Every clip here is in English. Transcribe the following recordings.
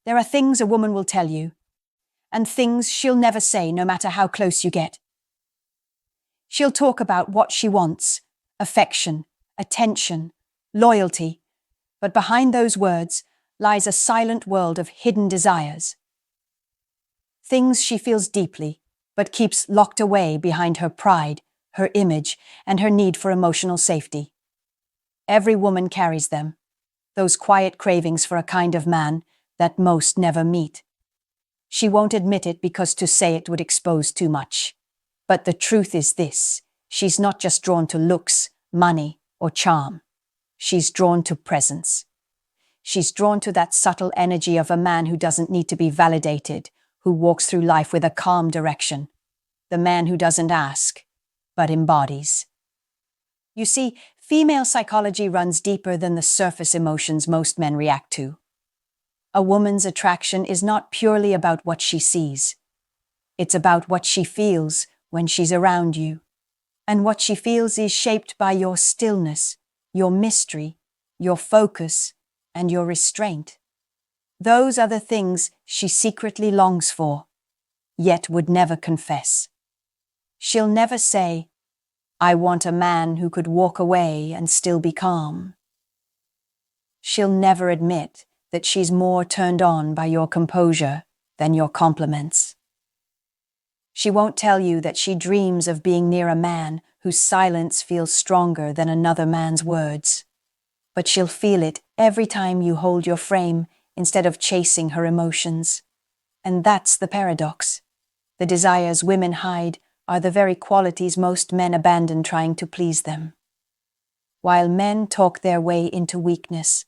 There are things a woman will tell you, and things she'll never say no matter how close you get. She'll talk about what she wants, affection, attention, loyalty, but behind those words lies a silent world of hidden desires. Things she feels deeply, but keeps locked away behind her pride, her image, and her need for emotional safety. Every woman carries them, those quiet cravings for a kind of man that most never meet. She won't admit it because to say it would expose too much. But the truth is this: she's not just drawn to looks, money, or charm. She's drawn to presence. She's drawn to that subtle energy of a man who doesn't need to be validated, who walks through life with a calm direction. The man who doesn't ask, but embodies. You see, female psychology runs deeper than the surface emotions most men react to. A woman's attraction is not purely about what she sees. It's about what she feels when she's around you. And what she feels is shaped by your stillness, your mystery, your focus, and your restraint. Those are the things she secretly longs for, yet would never confess. She'll never say, "I want a man who could walk away and still be calm." She'll never admit that she's more turned on by your composure than your compliments. She won't tell you that she dreams of being near a man whose silence feels stronger than another man's words. But she'll feel it every time you hold your frame instead of chasing her emotions. And that's the paradox. The desires women hide are the very qualities most men abandon trying to please them. While men talk their way into weakness,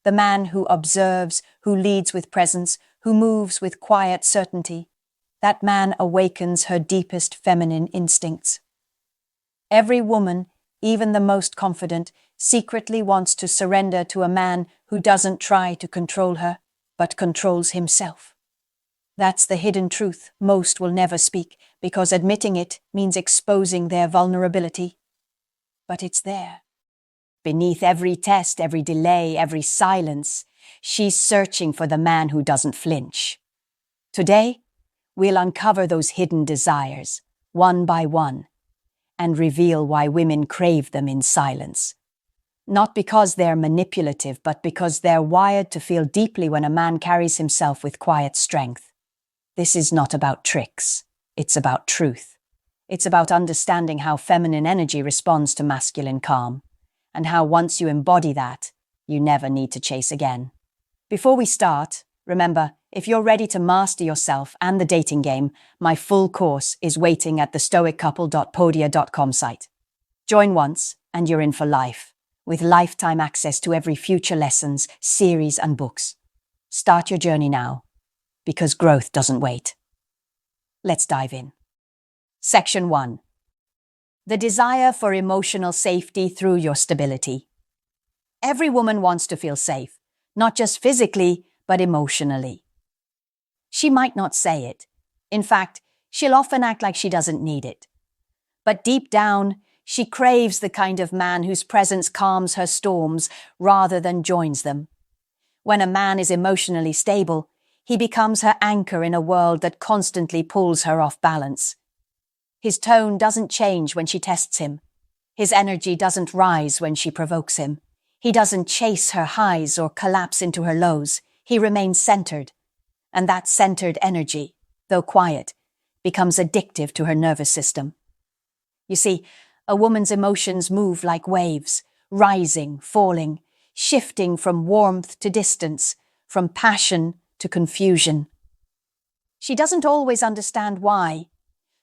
the man who observes, who leads with presence, who moves with quiet certainty, that man awakens her deepest feminine instincts. Every woman, even the most confident, secretly wants to surrender to a man who doesn't try to control her, but controls himself. That's the hidden truth most will never speak, because admitting it means exposing their vulnerability. But it's there. Beneath every test, every delay, every silence, she's searching for the man who doesn't flinch. Today, we'll uncover those hidden desires, one by one, and reveal why women crave them in silence. Not because they're manipulative, but because they're wired to feel deeply when a man carries himself with quiet strength. This is not about tricks. It's about truth. It's about understanding how feminine energy responds to masculine calm, and how once you embody that, you never need to chase again. Before we start, remember, if you're ready to master yourself and the dating game, my full course is waiting at the stoiccouple.podia.com site. Join once, and you're in for life, with lifetime access to every future lessons, series, and books. Start your journey now, because growth doesn't wait. Let's dive in. Section 1. The desire for emotional safety through your stability. Every woman wants to feel safe, not just physically, but emotionally. She might not say it. In fact, she'll often act like she doesn't need it. But deep down, she craves the kind of man whose presence calms her storms rather than joins them. When a man is emotionally stable, he becomes her anchor in a world that constantly pulls her off balance. His tone doesn't change when she tests him. His energy doesn't rise when she provokes him. He doesn't chase her highs or collapse into her lows. He remains centered. And that centered energy, though quiet, becomes addictive to her nervous system. You see, a woman's emotions move like waves, rising, falling, shifting from warmth to distance, from passion to confusion. She doesn't always understand why,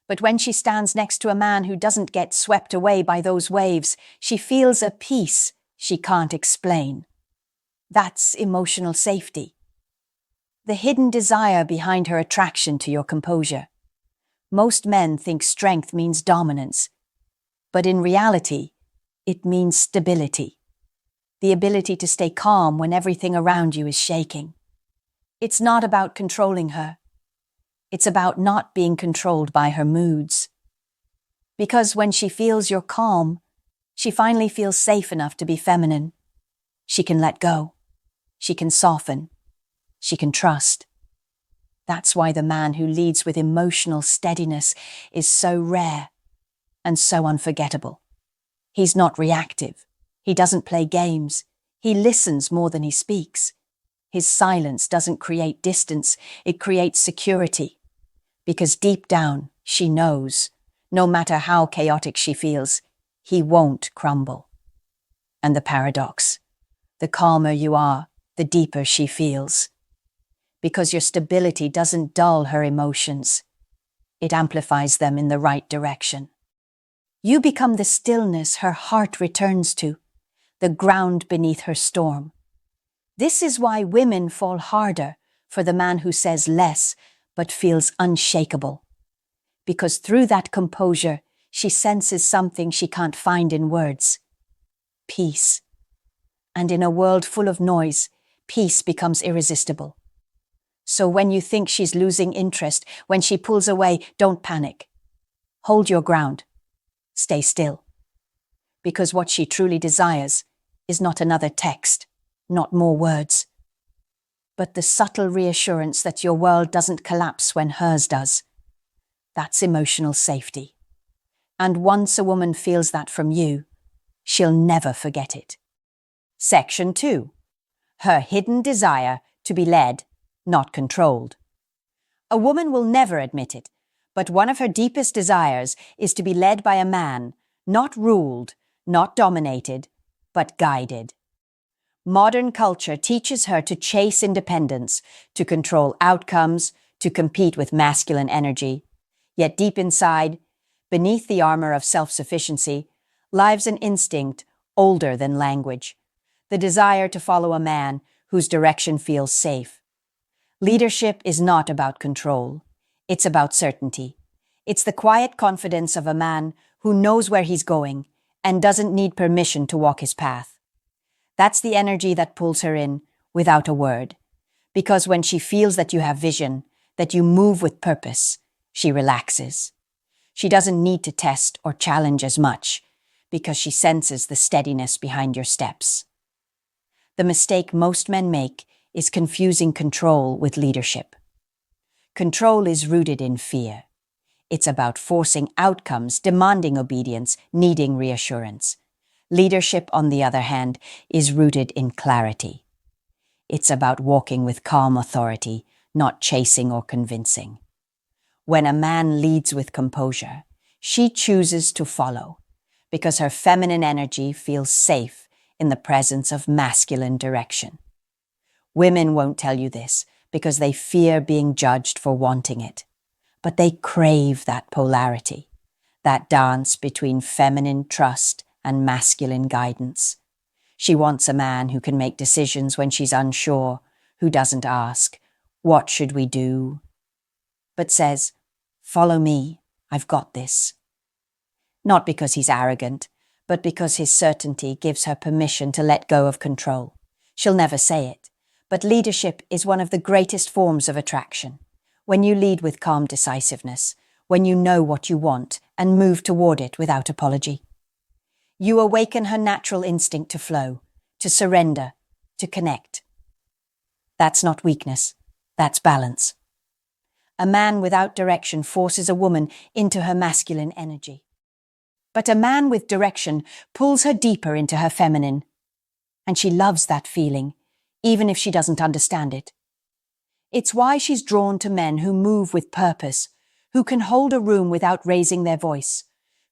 but when she stands next to a man who doesn't get swept away by those waves, she feels a peace she can't explain. That's emotional safety. The hidden desire behind her attraction to your composure. Most men think strength means dominance, but in reality, it means stability. The ability to stay calm when everything around you is shaking. It's not about controlling her. It's about not being controlled by her moods. Because when she feels you're calm, she finally feels safe enough to be feminine. She can let go. She can soften. she can trust. That's why the man who leads with emotional steadiness is so rare and so unforgettable. He's not reactive. He doesn't play games. He listens more than he speaks. His silence doesn't create distance, it creates security. Because deep down, she knows, no matter how chaotic she feels, he won't crumble. And the paradox, the calmer you are, the deeper she feels. Because your stability doesn't dull her emotions, it amplifies them in the right direction. You become the stillness her heart returns to, the ground beneath her storm. This is why women fall harder for the man who says less but feels unshakable. Because through that composure, she senses something she can't find in words. Peace. And in a world full of noise, peace becomes irresistible. So when you think she's losing interest, when she pulls away, don't panic. Hold your ground. Stay still. Because what she truly desires is not another text, not more words, but the subtle reassurance that your world doesn't collapse when hers does. That's emotional safety. And once a woman feels that from you, she'll never forget it. Section 2. Her hidden desire to be led, not controlled. A woman will never admit it, but one of her deepest desires is to be led by a man, not ruled, not dominated, but guided. Modern culture teaches her to chase independence, to control outcomes, to compete with masculine energy. Yet deep inside, beneath the armor of self-sufficiency, lives an instinct older than language, the desire to follow a man whose direction feels safe. Leadership is not about control. It's about certainty. It's the quiet confidence of a man who knows where he's going and doesn't need permission to walk his path. That's the energy that pulls her in without a word. Because when she feels that you have vision, that you move with purpose, she relaxes. She doesn't need to test or challenge as much because she senses the steadiness behind your steps. The mistake most men make is confusing control with leadership. Control is rooted in fear. It's about forcing outcomes, demanding obedience, needing reassurance. Leadership, on the other hand, is rooted in clarity. It's about walking with calm authority, not chasing or convincing. When a man leads with composure, she chooses to follow because her feminine energy feels safe in the presence of masculine direction. Women won't tell you this because they fear being judged for wanting it, but they crave that polarity, that dance between feminine trust and masculine guidance. She wants a man who can make decisions when she's unsure, who doesn't ask, "What should we do?" but says, "Follow me, I've got this." Not because he's arrogant, but because his certainty gives her permission to let go of control. She'll never say it, but leadership is one of the greatest forms of attraction. When you lead with calm decisiveness, when you know what you want and move toward it without apology. You awaken her natural instinct to flow, to surrender, to connect. That's not weakness, that's balance. A man without direction forces a woman into her masculine energy. But a man with direction pulls her deeper into her feminine. And she loves that feeling, even if she doesn't understand it. It's why she's drawn to men who move with purpose, who can hold a room without raising their voice,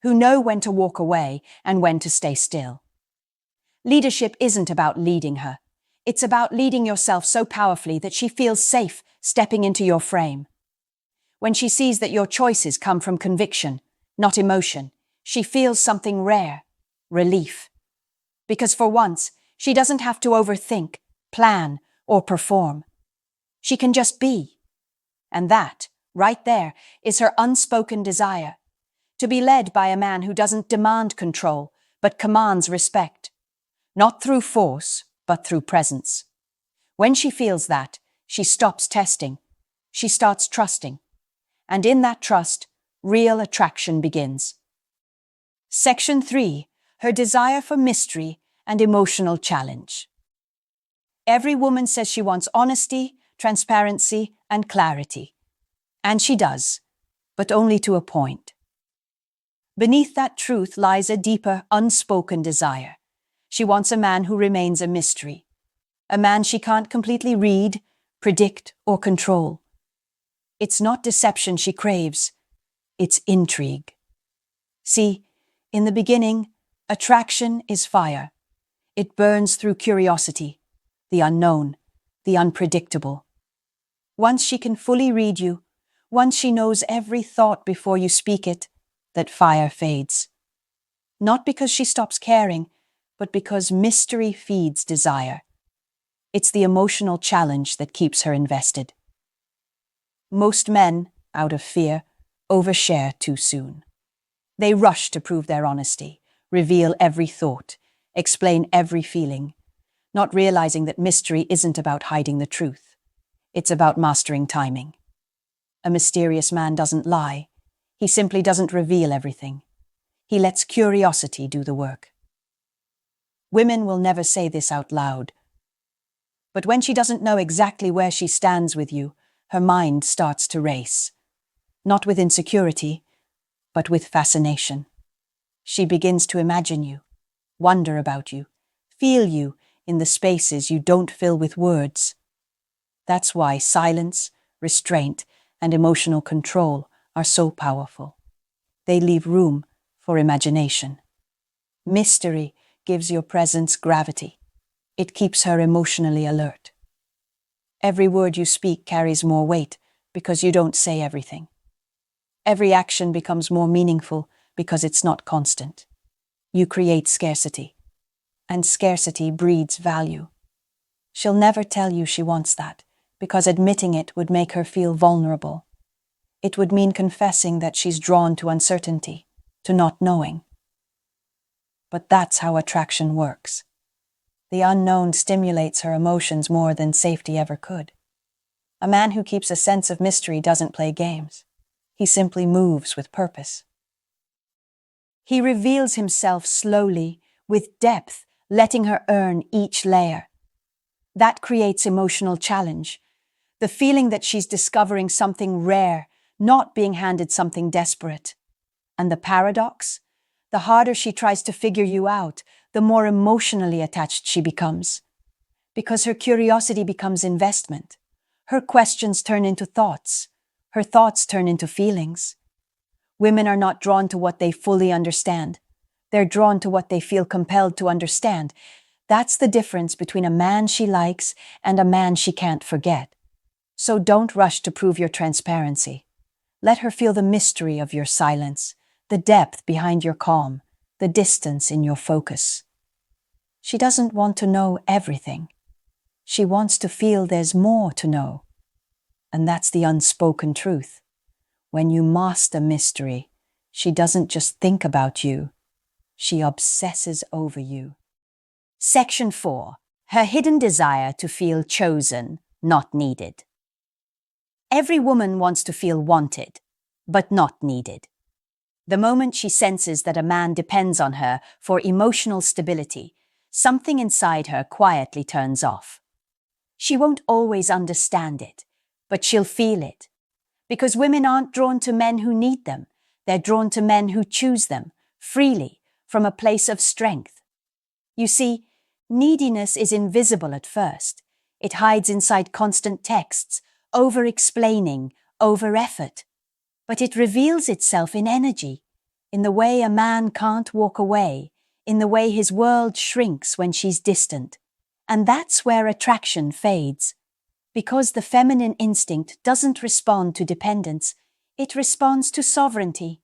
who know when to walk away and when to stay still. Leadership isn't about leading her. It's about leading yourself so powerfully that she feels safe stepping into your frame. When she sees that your choices come from conviction, not emotion, she feels something rare, relief. Because for once, she doesn't have to overthink, plan, or perform. She can just be. And that, right there, is her unspoken desire. To be led by a man who doesn't demand control, but commands respect. Not through force, but through presence. When she feels that, she stops testing. She starts trusting. And in that trust, real attraction begins. Section 3. Her desire for mystery and emotional challenge. Every woman says she wants honesty, transparency, and clarity. And she does, but only to a point. Beneath that truth lies a deeper, unspoken desire. She wants a man who remains a mystery, a man she can't completely read, predict, or control. It's not deception she craves, it's intrigue. See, in the beginning, attraction is fire. It burns through curiosity, the unknown, the unpredictable. Once she can fully read you, once she knows every thought before you speak it, that fire fades. Not because she stops caring, but because mystery feeds desire. It's the emotional challenge that keeps her invested. Most men, out of fear, overshare too soon. They rush to prove their honesty, reveal every thought, explain every feeling, not realizing that mystery isn't about hiding the truth. It's about mastering timing. A mysterious man doesn't lie. He simply doesn't reveal everything. He lets curiosity do the work. Women will never say this out loud. But when she doesn't know exactly where she stands with you, her mind starts to race. Not with insecurity, but with fascination. She begins to imagine you, wonder about you, feel you in the spaces you don't fill with words. That's why silence, restraint, and emotional control are so powerful. They leave room for imagination. Mystery gives your presence gravity. It keeps her emotionally alert. Every word you speak carries more weight because you don't say everything. Every action becomes more meaningful because it's not constant. You create scarcity, and scarcity breeds value. She'll never tell you she wants that, because admitting it would make her feel vulnerable. It would mean confessing that she's drawn to uncertainty, to not knowing. But that's how attraction works. The unknown stimulates her emotions more than safety ever could. A man who keeps a sense of mystery doesn't play games. He simply moves with purpose. He reveals himself slowly, with depth, letting her earn each layer. That creates emotional challenge. The feeling that she's discovering something rare, not being handed something desperate. And the paradox? The harder she tries to figure you out, the more emotionally attached she becomes. Because her curiosity becomes investment. Her questions turn into thoughts. Her thoughts turn into feelings. Women are not drawn to what they fully understand. They're drawn to what they feel compelled to understand. That's the difference between a man she likes and a man she can't forget. So don't rush to prove your transparency. Let her feel the mystery of your silence, the depth behind your calm, the distance in your focus. She doesn't want to know everything. She wants to feel there's more to know. And that's the unspoken truth. When you master mystery, she doesn't just think about you, she obsesses over you. Section 4. Her hidden desire to feel chosen, not needed. Every woman wants to feel wanted, but not needed. The moment she senses that a man depends on her for emotional stability, something inside her quietly turns off. She won't always understand it, but she'll feel it. Because women aren't drawn to men who need them, they're drawn to men who choose them, freely, from a place of strength. You see, neediness is invisible at first. It hides inside constant texts, over-explaining, over-effort. But it reveals itself in energy, in the way a man can't walk away, in the way his world shrinks when she's distant. And that's where attraction fades. Because the feminine instinct doesn't respond to dependence, it responds to sovereignty.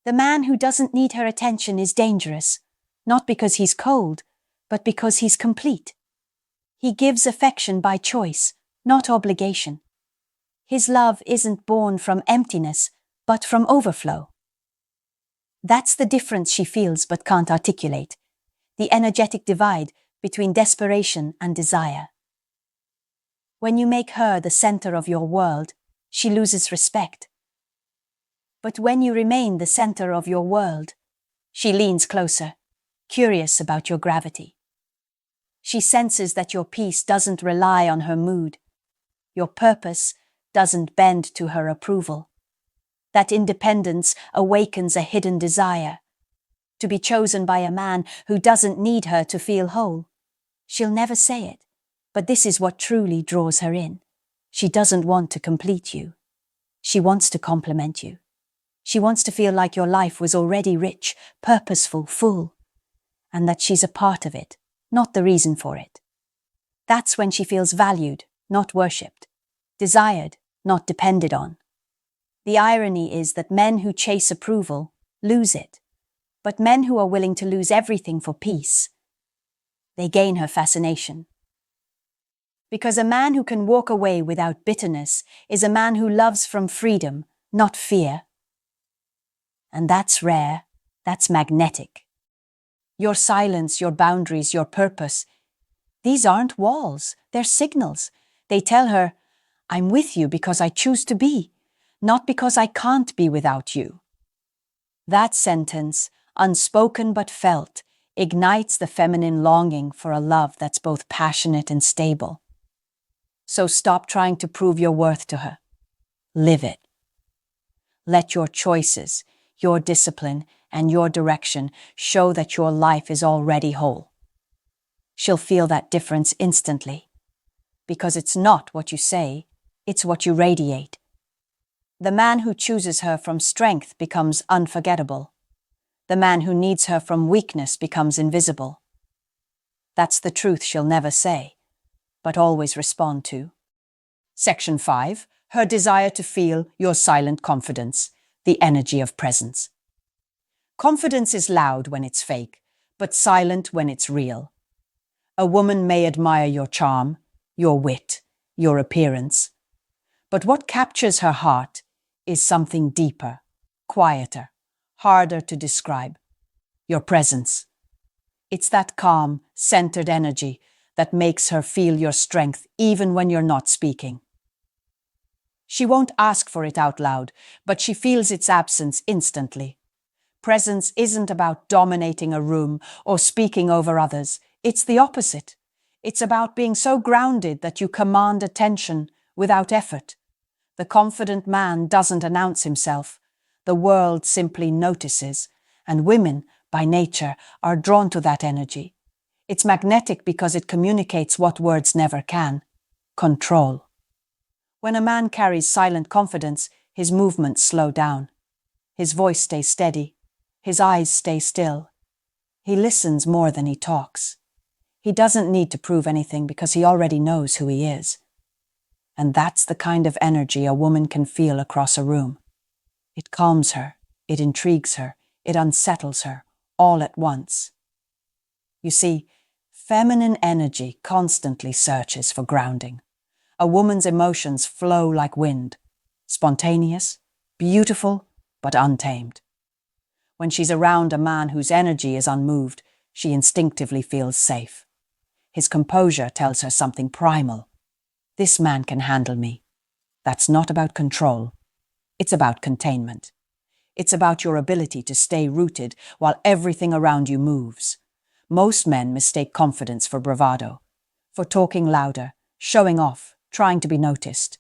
The man who doesn't need her attention is dangerous, not because he's cold, but because he's complete. He gives affection by choice, not obligation. His love isn't born from emptiness, but from overflow. That's the difference she feels but can't articulate, the energetic divide between desperation and desire. When you make her the center of your world, she loses respect. But when you remain the center of your world, she leans closer, curious about your gravity. She senses that your peace doesn't rely on her mood. Your purpose doesn't bend to her approval. That independence awakens a hidden desire to be chosen by a man who doesn't need her to feel whole. She'll never say it, but this is what truly draws her in. She doesn't want to complete you. She wants to complement you. She wants to feel like your life was already rich, purposeful, full, and that she's a part of it, not the reason for it. That's when she feels valued, not worshipped, desired, not depended on. The irony is that men who chase approval lose it, but men who are willing to lose everything for peace, they gain her fascination. Because a man who can walk away without bitterness is a man who loves from freedom, not fear. And that's rare, that's magnetic. Your silence, your boundaries, your purpose, these aren't walls, they're signals. They tell her, I'm with you because I choose to be, not because I can't be without you. That sentence, unspoken but felt, ignites the feminine longing for a love that's both passionate and stable. So stop trying to prove your worth to her. Live it. Let your choices, your discipline, and your direction show that your life is already whole. She'll feel that difference instantly, because it's not what you say, it's what you radiate. The man who chooses her from strength becomes unforgettable. The man who needs her from weakness becomes invisible. That's the truth she'll never say, but always respond to. Section 5. Her desire to feel your silent confidence, the energy of presence. Confidence is loud when it's fake, but silent when it's real. A woman may admire your charm, your wit, your appearance, but what captures her heart is something deeper, quieter, harder to describe. Your presence. It's that calm, centered energy that makes her feel your strength even when you're not speaking. She won't ask for it out loud, but she feels its absence instantly. Presence isn't about dominating a room or speaking over others. It's the opposite. It's about being so grounded that you command attention without effort. The confident man doesn't announce himself. The world simply notices, and women, by nature, are drawn to that energy. It's magnetic because it communicates what words never can: control. When a man carries silent confidence, his movements slow down. His voice stays steady. His eyes stay still. He listens more than he talks. He doesn't need to prove anything because he already knows who he is. And that's the kind of energy a woman can feel across a room. It calms her, it intrigues her, it unsettles her, all at once. You see, feminine energy constantly searches for grounding. A woman's emotions flow like wind, spontaneous, beautiful, but untamed. When she's around a man whose energy is unmoved, she instinctively feels safe. His composure tells her something primal. This man can handle me. That's not about control. It's about containment. It's about your ability to stay rooted while everything around you moves. Most men mistake confidence for bravado, for talking louder, showing off, trying to be noticed.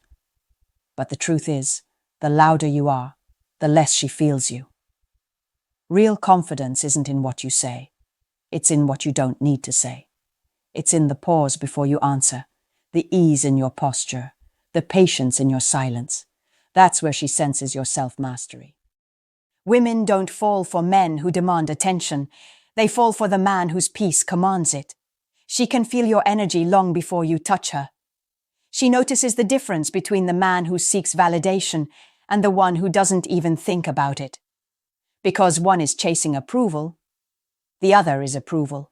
But the truth is, the louder you are, the less she feels you. Real confidence isn't in what you say. It's in what you don't need to say. It's in the pause before you answer, the ease in your posture, the patience in your silence. That's where she senses your self-mastery. Women don't fall for men who demand attention. They fall for the man whose peace commands it. She can feel your energy long before you touch her. She notices the difference between the man who seeks validation and the one who doesn't even think about it. Because one is chasing approval, the other is approval.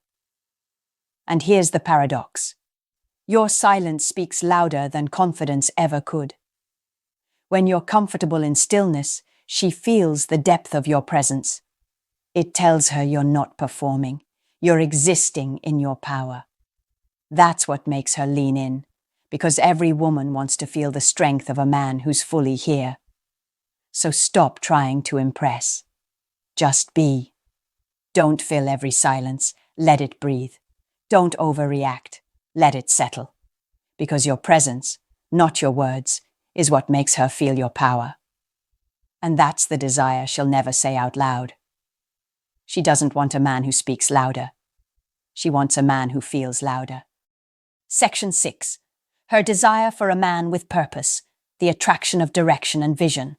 And here's the paradox. Your silence speaks louder than confidence ever could. When you're comfortable in stillness, she feels the depth of your presence. It tells her you're not performing. You're existing in your power. That's what makes her lean in, because every woman wants to feel the strength of a man who's fully here. So stop trying to impress. Just be. Don't fill every silence. Let it breathe. Don't overreact. Let it settle. Because your presence, not your words, is what makes her feel your power. And that's the desire she'll never say out loud. She doesn't want a man who speaks louder. She wants a man who feels louder. Section 6. Her desire for a man with purpose, the attraction of direction and vision.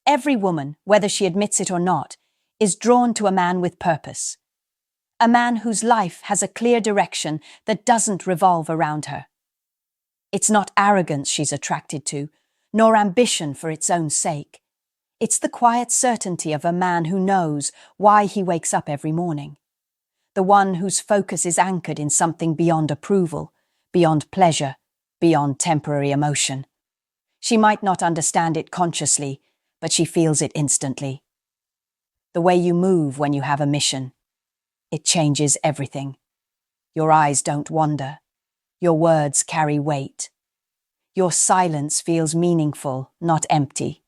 Every woman, whether she admits it or not, is drawn to a man with purpose. A man whose life has a clear direction that doesn't revolve around her. It's not arrogance she's attracted to, nor ambition for its own sake. It's the quiet certainty of a man who knows why he wakes up every morning. The one whose focus is anchored in something beyond approval, beyond pleasure, beyond temporary emotion. She might not understand it consciously, but she feels it instantly. The way you move when you have a mission. It changes everything. Your eyes don't wander. Your words carry weight. Your silence feels meaningful, not empty.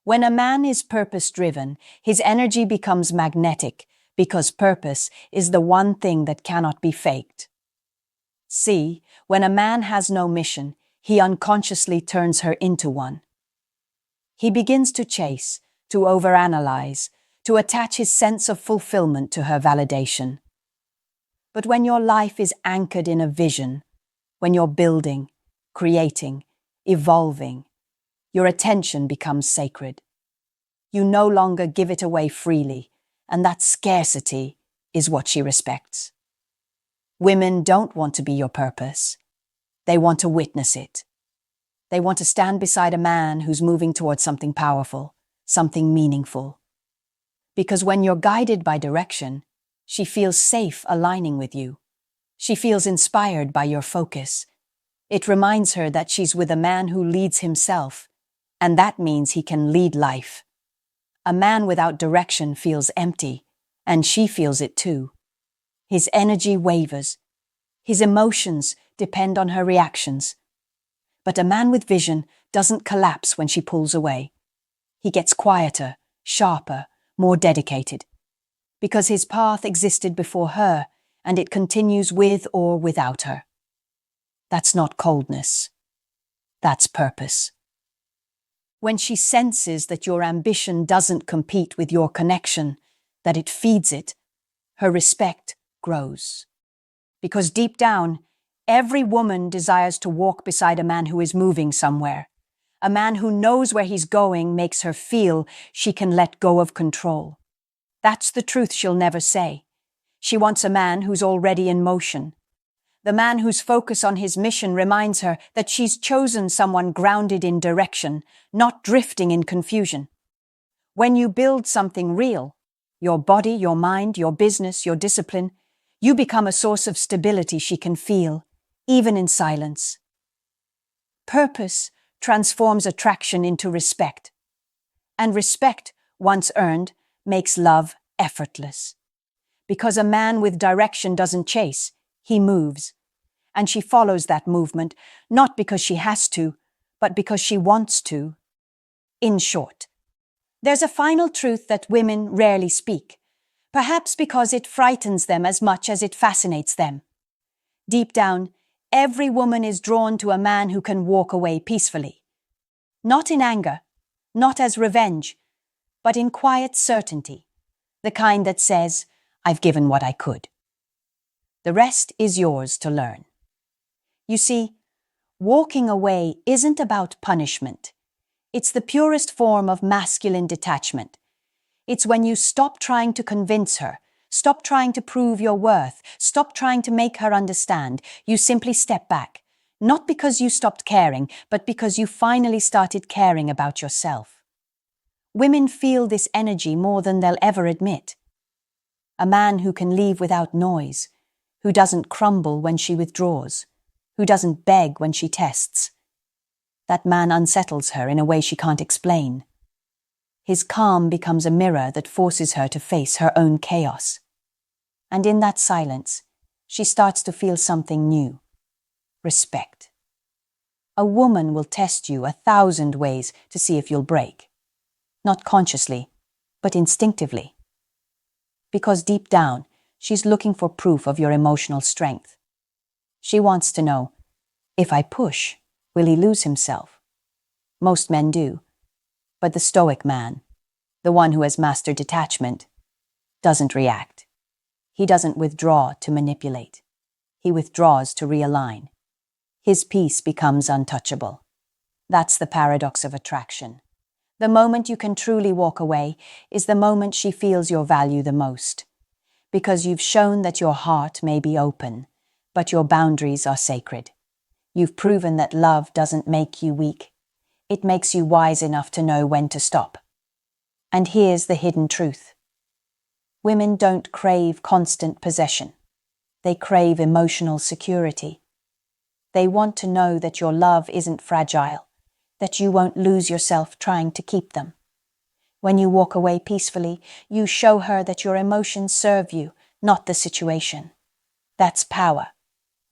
When a man is purpose-driven, his energy becomes magnetic because purpose is the one thing that cannot be faked. See, when a man has no mission, he unconsciously turns her into one. He begins to chase, to overanalyze, to attach his sense of fulfillment to her validation. But when your life is anchored in a vision, when you're building, creating, evolving, your attention becomes sacred. You no longer give it away freely, and that scarcity is what she respects. Women don't want to be your purpose. They want to witness it. They want to stand beside a man who's moving towards something powerful, something meaningful. Because when you're guided by direction, she feels safe aligning with you. She feels inspired by your focus. It reminds her that she's with a man who leads himself, and that means he can lead life. A man without direction feels empty, and she feels it too. His energy wavers. His emotions depend on her reactions. But a man with vision doesn't collapse when she pulls away. He gets quieter, sharper, more dedicated. Because his path existed before her, and it continues with or without her. That's not coldness. That's purpose. When she senses that your ambition doesn't compete with your connection, that it feeds it, her respect grows. Because deep down, every woman desires to walk beside a man who is moving somewhere. A man who knows where he's going makes her feel she can let go of control. That's the truth she'll never say. She wants a man who's already in motion. The man whose focus on his mission reminds her that she's chosen someone grounded in direction, not drifting in confusion. When you build something real, your body, your mind, your business, your discipline, you become a source of stability she can feel, even in silence. Purpose transforms attraction into respect. And respect, once earned, makes love effortless. Because a man with direction doesn't chase, he moves. And she follows that movement, not because she has to, but because she wants to. In short, there's a final truth that women rarely speak, perhaps because it frightens them as much as it fascinates them. Deep down, every woman is drawn to a man who can walk away peacefully. Not in anger, not as revenge, but in quiet certainty, the kind that says, I've given what I could. The rest is yours to learn. You see, walking away isn't about punishment. It's the purest form of masculine detachment. It's when you stop trying to convince her, stop trying to prove your worth, stop trying to make her understand. You simply step back, not because you stopped caring, but because you finally started caring about yourself. Women feel this energy more than they'll ever admit. A man who can leave without noise, who doesn't crumble when she withdraws, who doesn't beg when she tests. That man unsettles her in a way she can't explain. His calm becomes a mirror that forces her to face her own chaos. And in that silence, she starts to feel something new. Respect. A woman will test you 1,000 ways to see if you'll break. Not consciously, but instinctively. Because deep down, she's looking for proof of your emotional strength. She wants to know, If I push, will he lose himself? Most men do. But the Stoic man, the one who has mastered detachment, doesn't react. He doesn't withdraw to manipulate. He withdraws to realign. His peace becomes untouchable. That's the paradox of attraction. The moment you can truly walk away is the moment she feels your value the most. Because you've shown that your heart may be open, but your boundaries are sacred. You've proven that love doesn't make you weak. It makes you wise enough to know when to stop. And here's the hidden truth. Women don't crave constant possession. They crave emotional security. They want to know that your love isn't fragile, that you won't lose yourself trying to keep them. When you walk away peacefully, you show her that your emotions serve you, not the situation. That's power.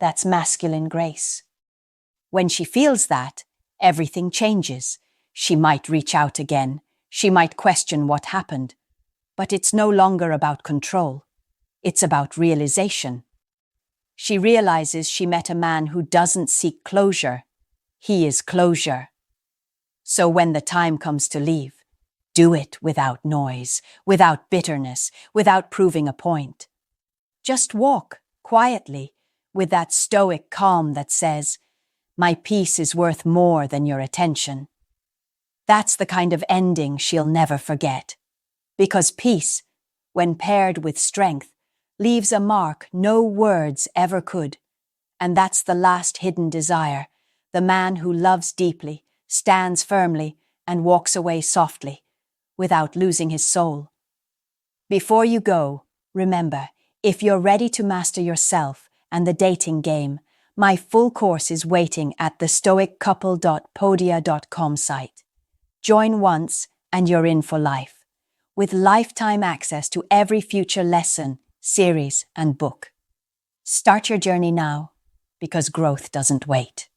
That's masculine grace. When she feels that, everything changes. She might reach out again. She might question what happened. But it's no longer about control. It's about realization. She realizes she met a man who doesn't seek closure. He is closure. So when the time comes to leave, do it without noise, without bitterness, without proving a point. Just walk quietly with that stoic calm that says, "My peace is worth more than your attention." That's the kind of ending she'll never forget. Because peace, when paired with strength, leaves a mark no words ever could. And that's the last hidden desire, the man who loves deeply, stands firmly, and walks away softly, without losing his soul. Before you go, remember, if you're ready to master yourself and the dating game, my full course is waiting at the stoiccouple.podia.com site. Join once and you're in for life, with lifetime access to every future lesson, series, and book. Start your journey now, because growth doesn't wait.